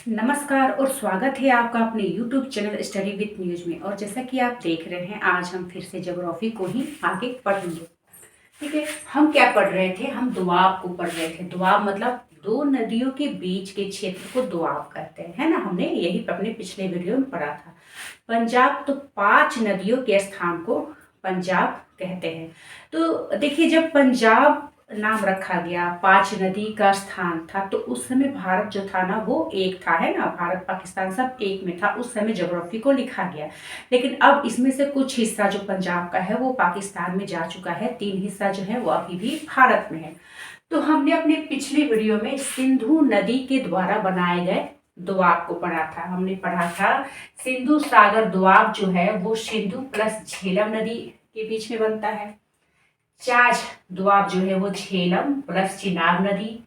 नमस्कार और स्वागत है आपका अपने YouTube channel study with news में। और जैसा कि आप देख रहे हैं, आज हम फिर से ज्योग्राफी को ही आगे पढ़ेंगे। ठीक है, हम क्या पढ़ रहे थे? हम दोआब को पढ़ रहे थे। दोआब मतलब दो नदियों के बीच के क्षेत्र को दोआब कहते हैं, है ना। हमने यही अपने पिछले वीडियो में पढ़ा था। पंजाब, तो 5 नदियों के स्थान को पंजाब कहते हैं। तो देखिए, जब पंजाब नाम रखा गया, 5 नदी का स्थान था, तो उस समय भारत जो था ना वो एक था, है ना। भारत पाकिस्तान सब एक में था उस समय ज्योग्राफी को लिखा गया। लेकिन अब इसमें से कुछ हिस्सा जो पंजाब का है वो पाकिस्तान में जा चुका है, 3 हिस्सा जो है वो अभी भी भारत में है। तो हमने अपने पिछले वीडियो में सिंधु नदी के द्वारा बनाए गए दोआब को पढ़ा था। हमने पढ़ा था सिंधु सागर दोआब जो है वो सिंधु प्लस झेलम नदी के बीच में बनता है। चाज दोआब जो है वो झेलम प्लस चिनाब नदी।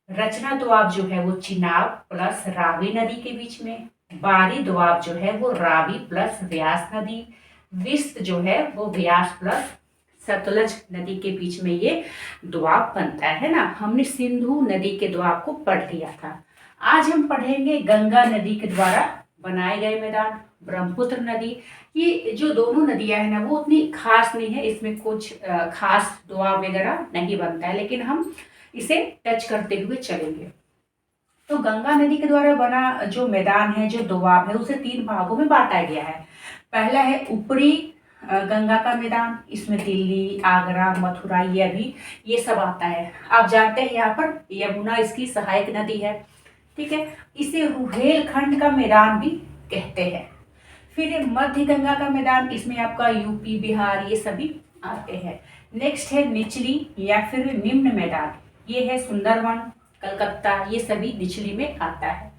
रचना दोआब जो है वो चिनाब प्लस रावी नदी के बीच में। बारी दोआब जो है वो रावी प्लस व्यास नदी। विस्त जो है वो व्यास प्लस सतलज नदी के बीच में ये दोआब बनता है ना। हमने सिंधु नदी के दोआब को पढ़ लिया था। आज हम पढ़ेंगे गंगा नदी के द्वारा बनाए गए मैदान, ब्रह्मपुत्र नदी। ये जो दोनों नदियां है ना वो उतनी खास नहीं है, इसमें कुछ खास दोआब वगैरह नहीं बनता है, लेकिन हम इसे टच करते हुए चलेंगे। तो गंगा नदी के द्वारा बना जो मैदान है, जो दोआब है, उसे 3 भागों में बांटा गया है। पहला है ऊपरी गंगा का मैदान, इसमें दिल्ली, आगरा, मथुरा ये सब आता है। आप जानते हैं यहाँ पर यमुना इसकी सहायक नदी है। ठीक है, इसे रुहेलखंड का मैदान भी कहते हैं। फिर मध्य गंगा का मैदान, इसमें आपका यूपी, बिहार ये सभी आते हैं। नेक्स्ट है निचली या फिर निम्न मैदान, ये है सुंदरवन, कलकत्ता, ये सभी निचली में आता है।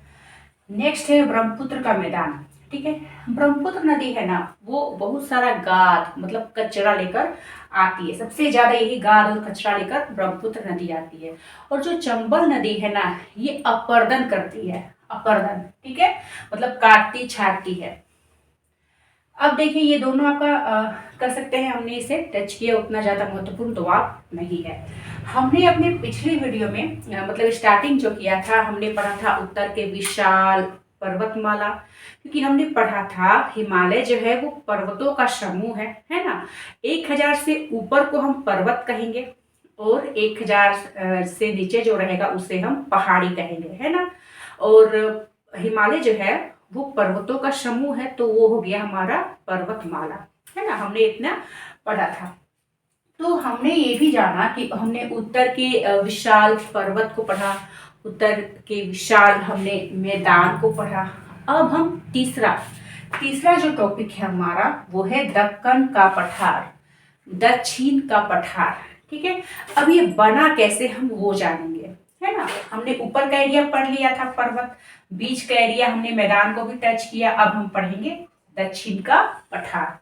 नेक्स्ट है ब्रह्मपुत्र का मैदान। ठीक है, ब्रह्मपुत्र नदी है ना वो बहुत सारा गाद मतलब कचरा लेकर आती है। सबसे ज्यादा यही गाद और कचरा लेकर ब्रह्मपुत्र नदी आती है। और जो चंबल नदी है ना ये अपर्दन करती है, अपर्दन। ठीक है, मतलब काटती छाटती है। अब देखिए, ये दोनों आपका कर सकते हैं, हमने इसे टच किया, उतना ज़्यादा महत्वपूर्ण दोआब नहीं है। हमने अपने पिछले वीडियो में मतलब स्टार्टिंग जो किया था, हमने पढ़ा था उत्तर के विशाल पर्वतमाला, क्योंकि हमने पढ़ा था हिमालय जो है वो पर्वतों का समूह है ना। 1000 से ऊपर को हम पर्वत कहेंगे और 1000 से नीचे जो रहेगा उसे हम पहाड़ी कहेंगे, है ना। और हिमालय जो है वो पर्वतों का समूह है, तो वो हो गया हमारा पर्वतमाला, है ना। हमने इतना पढ़ा था। तो हमने ये भी जाना कि हमने उत्तर के विशाल पर्वत को पढ़ा, उत्तर के विशाल हमने मैदान को पढ़ा। अब हम तीसरा जो टॉपिक है हमारा वो है दक्कन का पठार, दक्षिण का पठार। ठीक है, अब ये बना कैसे हम वो जानेंगे, है ना। हमने ऊपर का एरिया पढ़ लिया था पर्वत, बीच का एरिया हमने मैदान को भी टच किया। अब हम पढ़ेंगे दक्षिण का पठार।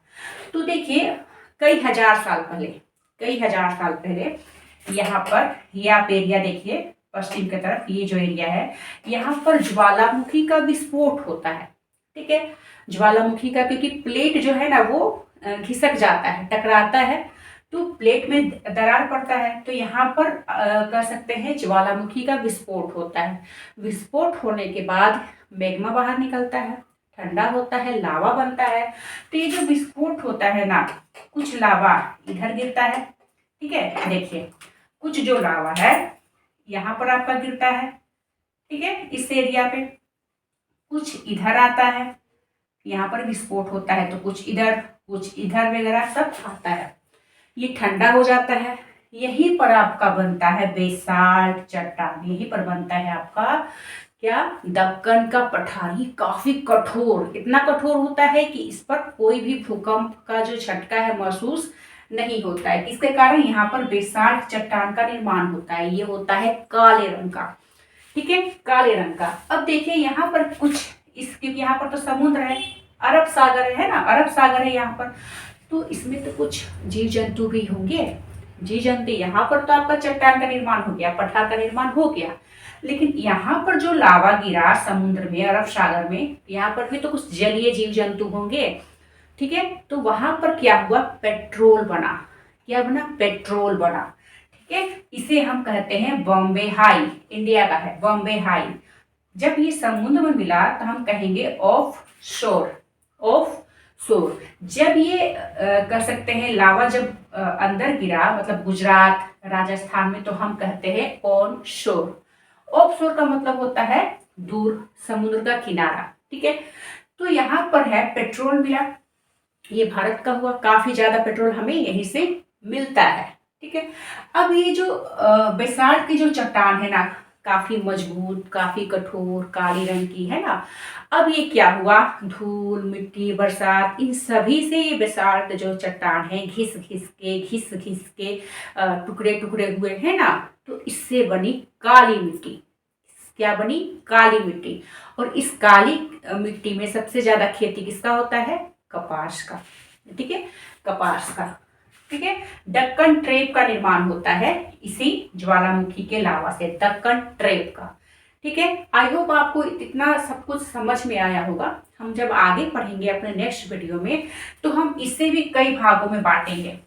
तो देखिए, कई हजार साल पहले यहाँ पर ये आप एरिया देखिए, पश्चिम की तरफ ये जो एरिया है यहाँ पर ज्वालामुखी का विस्फोट होता है। ठीक है, ज्वालामुखी का, क्योंकि प्लेट जो है ना वो घिसक जाता है, टकराता है, तो प्लेट में दरार पड़ता है। तो यहाँ पर कर सकते हैं ज्वालामुखी का विस्फोट होता है। विस्फोट होने के बाद मैग्मा बाहर निकलता है, ठंडा होता है, लावा बनता है। तो ये जो विस्फोट होता है ना, कुछ लावा इधर गिरता है। ठीक है, देखिए कुछ जो लावा है यहाँ पर आपका गिरता है। ठीक है, इस एरिया पे कुछ इधर आता है, यहाँ पर विस्फोट होता है, तो कुछ इधर वगैरह सब आता है। ये ठंडा हो जाता है, यहीं पर आपका बनता है बेसाल्ट चट्टान, यहीं पर बनता है आपका क्या, दक्कन का पठार। ये काफी कठोर, इतना कठोर होता है कि इस पर कोई भी भूकंप का जो झटका है महसूस नहीं होता है। इसके कारण यहाँ पर बेसाल्ट चट्टान का निर्माण होता है, ये होता है काले रंग का। ठीक है, काले रंग का। अब देखिए यहाँ पर कुछ क्योंकि यहाँ पर तो समुद्र है, अरब सागर है ना, अरब सागर है यहाँ पर, तो इसमें तो कुछ जीव जंतु भी होंगे। जीव जंतु, यहाँ पर तो आपका चट्टान का निर्माण हो गया, पठार का निर्माण हो गया, लेकिन यहाँ पर जो लावा गिरा समुद्र में, अरब सागर में, यहाँ पर भी तो कुछ जलीय जीव जंतु होंगे। ठीक है, तो वहां पर क्या हुआ, पेट्रोल बना। क्या बना, पेट्रोल बना। ठीक है, इसे हम कहते हैं बॉम्बे हाई, इंडिया का है बॉम्बे हाई। जब ये समुद्र में मिला तो हम कहेंगे ऑफ शोर। ऑफ शोर। जब ये कर सकते हैं लावा जब अंदर गिरा, मतलब गुजरात राजस्थान में, तो हम कहते हैं ऑन शोर। ऑफ शोर का मतलब होता है दूर, समुद्र का किनारा। ठीक है, तो यहाँ पर है पेट्रोल मिला, ये भारत का हुआ, काफी ज्यादा पेट्रोल हमें यहीं से मिलता है। ठीक है, अब ये जो बेसाल्ट की जो चट्टान है ना, काफी मजबूत, काफी कठोर, काली रंग की है ना, अब ये क्या हुआ, धूल मिट्टी बरसात इन सभी से ये बेसाल्ट जो चट्टान है घिस घिस के टुकड़े टुकड़े हुए हैं ना, तो इससे बनी काली मिट्टी। क्या बनी, काली मिट्टी। और इस काली मिट्टी में सबसे ज्यादा खेती किसका होता है, कपास का। ठीक है, कपास का। ठीक है, दक्कन ट्रेप का निर्माण होता है इसी ज्वालामुखी के लावा से, दक्कन ट्रेप का। ठीक है, आई होप आपको इतना सब कुछ समझ में आया होगा। हम जब आगे पढ़ेंगे अपने नेक्स्ट वीडियो में, तो हम इसे भी कई भागों में बांटेंगे।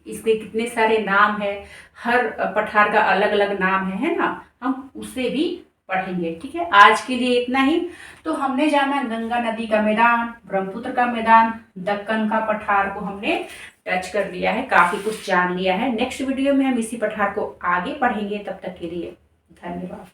इसके कितने सारे नाम है, हर पठार का अलग अलग नाम है ना, हम उसे भी पढ़ेंगे। ठीक है, आज के लिए इतना ही। तो हमने जाना गंगा नदी का मैदान, ब्रह्मपुत्र का मैदान, दक्कन का पठार को हमने टच कर लिया है, काफी कुछ जान लिया है। नेक्स्ट वीडियो में हम इसी पठार को आगे पढ़ेंगे। तब तक के लिए धन्यवाद।